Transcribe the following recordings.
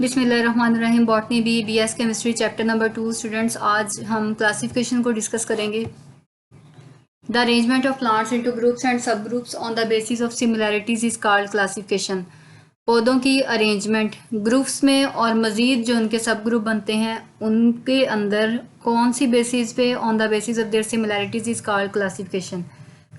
बिस्मिल्लाहिर्रहमानिर्रहीम। Botany B BS chemistry chapter number 2 students, आज हम क्लासिफिकेशन को डिस्कस करेंगे। The arrangement of plants into groups and subgroups on the basis of similarities is called classification. पौधों की arrangement groups में और मज़ीद जो उनके सब ग्रुप बनते हैं उनके अंदर कौन सी बेसिस पे, on the basis of their similarities is called classification.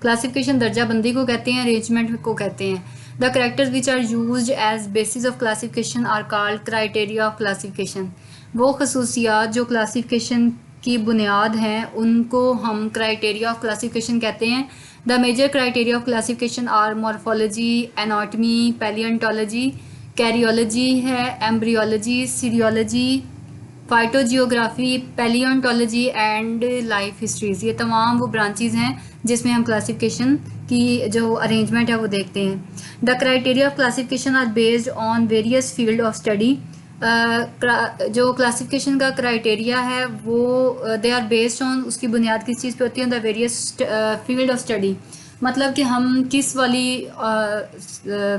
Classification दर्जा बंदी को कहते हैं, अरेंजमेंट को कहते हैं। The characters which are used as basis of classification are called criteria of classification. वो खसूसियात जो क्लासिफिकेशन की बुनियाद हैं उनको हम क्राइटेरिया ऑफ क्लासिफिकेशन कहते हैं। The major criteria of classification are morphology, anatomy, palaeontology, karyology है, embryology, serology, phytogeography, palaeontology and life histories. ये तमाम वो ब्रांचेज हैं जिसमें हम क्लासिफिकेशन की जो अरेंजमेंट है वो देखते हैं। The criteria of classification are based on various field of study. जो क्लासिफिकेशन का क्राइटेरिया है वो दे आर बेस्ड ऑन, उसकी बुनियाद किस चीज़ पे होती है, the various field of study. मतलब कि हम किस वाली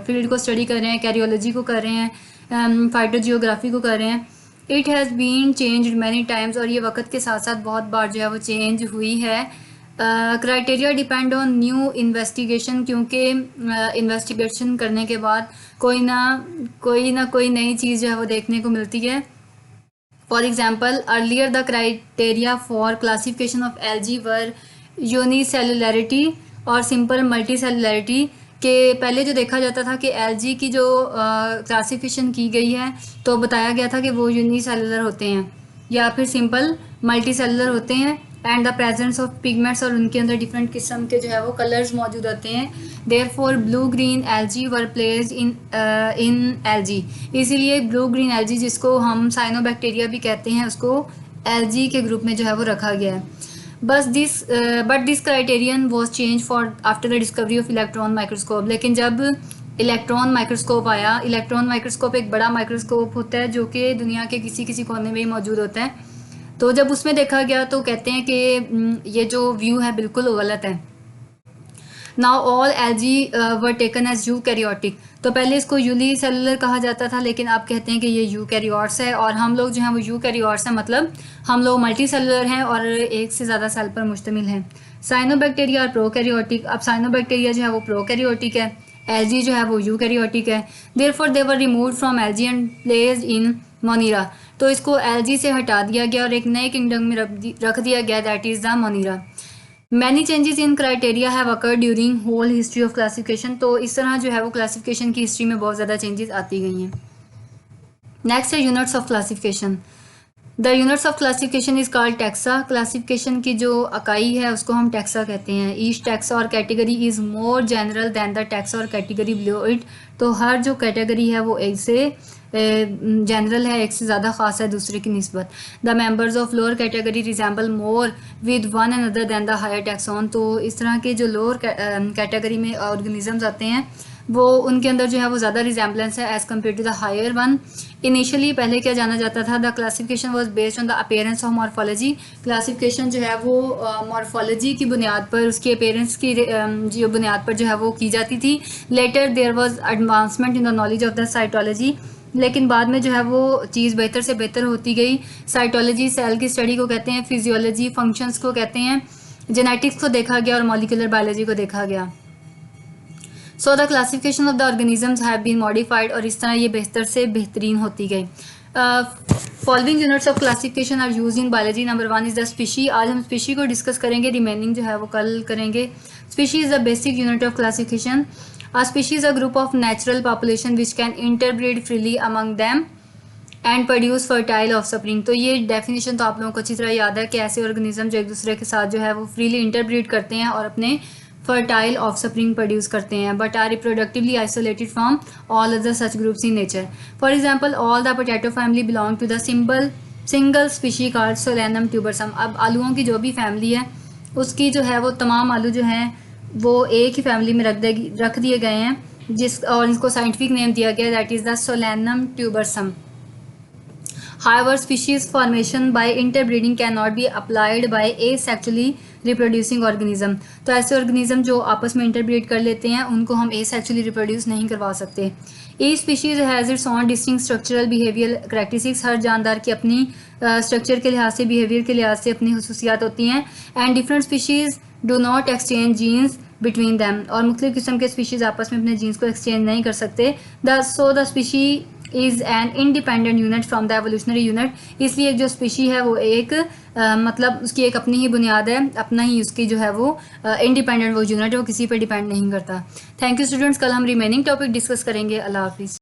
फील्ड को स्टडी कर रहे हैं, कैरियोलॉजी को कर रहे हैं, फाइटोजियोग्राफी को कर रहे हैं। It has been changed many times, और ये वक्त के साथ साथ बहुत बार जो है वो चेंज हुई है। Criteria depend on new investigation, क्योंकि इन्वेस्टिगेशन करने के बाद कोई ना कोई नई चीज़ जो है वो देखने को मिलती है। For example, earlier the criteria for classification of algae were unicellularity और सिंपल मल्टी सेलुलरिटी। के पहले जो देखा जाता था कि एल्गी की जो क्लासिफिकेशन की गई है तो बताया गया था कि वो यूनिसेलुलर होते हैं या फिर सिंपल मल्टी सेलुलर होते हैं। And the presence of pigments, और उनके अंदर डिफरेंट किस्म के जो है वो कलर्स मौजूद होते हैं। Therefore blue green algae were placed in algae. इसीलिए ब्लू ग्रीन एल्गी, जिसको हम साइनोबैक्टीरिया भी कहते हैं, उसको एल्गी के ग्रुप में जो है वो रखा गया है। But this criterion was change for after the discovery of electron microscope. लेकिन जब इलेक्ट्रॉन माइक्रोस्कोप आया, इलेक्ट्रॉन माइक्रोस्कोप एक बड़ा माइक्रोस्कोप होता है जो कि दुनिया के किसी किसी कोने में ही मौजूद होता है। तो जब उसमें देखा गया तो कहते हैं कि ये जो व्यू है बिल्कुल गलत है। Now all algae were taken as eukaryotic. तो पहले इसको यूनिसेलुलर कहा जाता था, लेकिन आप कहते हैं कि ये यूकैरियोट्स है, और हम लोग जो हैं वो यूकैरियोट्स हैं, मतलब हम लोग मल्टी सेलुलर हैं और एक से ज़्यादा सेल पर मुश्तमिल हैं। साइनोबैक्टीरिया और प्रोकैरियोटिक। अब साइनोबैक्टीरिया जो है वो प्रोकैरियोटिक है, एल्गी जो है वो यूकैरियोटिक है। Therefore they were removed from algae and placed in Monera. तो इसको एल्गी से हटा दिया गया और एक नए किंगडम में रख दिया गया, that is the Monera. Many changes in criteria have occurred during whole history of classification. तो इस तरह जो है वो क्लासिफिकेशन की हिस्ट्री में बहुत ज़्यादा चेंजेस आती गई हैं। नेक्स्ट है units of classification. The units of classification is called taxa. Classification की जो इकाई है उसको हम टैक्सा कहते हैं। ईच टैक्सा और category is more general than the taxa और कैटेगरी बिलो इट। तो हर जो कैटेगरी है वो एक से जनरल है, एक से ज़्यादा ख़ास है दूसरे की निस्बत। The members of lower category resemble more with one another than the higher taxon. तो इस तरह के जो लोअर कैटेगरी में ऑर्गेनिजम्स आते हैं वो उनके अंदर जो है वो ज़्यादा रिजेंबलेंस है as compare to the higher one. Initially पहले क्या जाना जाता था, the classification was based on the appearance of morphology. Classification जो है वो मॉर्फोलॉजी की बुनियाद पर, उसकी अपीयरेंस की जो बुनियाद पर जो है वो की जाती थी। Later there was advancement in the knowledge of the cytology. लेकिन बाद में जो है वो चीज़ बेहतर से बेहतर होती गई। साइटोलॉजी सेल की स्टडी को कहते हैं, फिजियोलॉजी फंक्शंस को कहते हैं, जेनेटिक्स को देखा गया और मॉलिक्यूलर बायोलॉजी को देखा गया। So the classification of the organisms have been modified, और इस तरह ये बेहतर से बेहतरीन होती गई। Following units of classification are use in biology. Number 1 is the species. आज हम स्पीशी को डिस्कस करेंगे, रिमेनिंग जो है वो कल करेंगे। Species is the basic unit of classification. A species is a group of natural population which can interbreed freely among them and produce fertile offspring। तो ये डेफिनेशन तो आप लोगों को अच्छी तरह याद है कि ऐसे ऑर्गेनिज्म जो एक दूसरे के साथ जो है वो फ्रीली इंटरब्रीड करते हैं और अपने फर्टाइल ऑफस्प्रिंग प्रोड्यूस करते हैं, but are reproductively isolated from all other such groups in nature. For example, all the potato family belong to the single species called Solanum tuberosum. अब आलूओं की जो भी फैमिली है उसकी जो है वो तमाम आलू जो हैं वो एक ही फैमिली में रख दिए गए हैं, और इसको साइंटिफिक नेम दिया गया, that is the Solanum ट्यूबरसम। However, species formation by interbreeding cannot be applied by asexually reproducing organism. तो ऐसे ऑर्गेनिज्म जो आपस में इंटरब्रीड कर लेते हैं उनको हम एसेक्सुअली रिप्रोड्यूस नहीं करवा सकते। Each species has its own distinct structural behaviour characteristics. हर जानदार की अपनी स्ट्रक्चर के लिहाज से, बिहेवियर के लिहाज से अपनी खसूसियात होती हैं। And different species do not exchange genes between them, और मुख्तलिफ किस्म के स्पीशीज़ आपस में अपने जीन्स को एक्सचेंज नहीं कर सकते। The species is an independent unit from the evolutionary unit. इसलिए जो स्पीशी है वो एक मतलब उसकी एक अपनी ही बुनियाद है, अपना ही उसकी जो है वो इंडिपेंडेंट वो यूनिट है, वो किसी पर डिपेंड नहीं करता। थैंक यू स्टूडेंट्स, कल हम रिमेनिंग टॉपिक डिस्कस करेंगे। अल्लाह हाफिज़।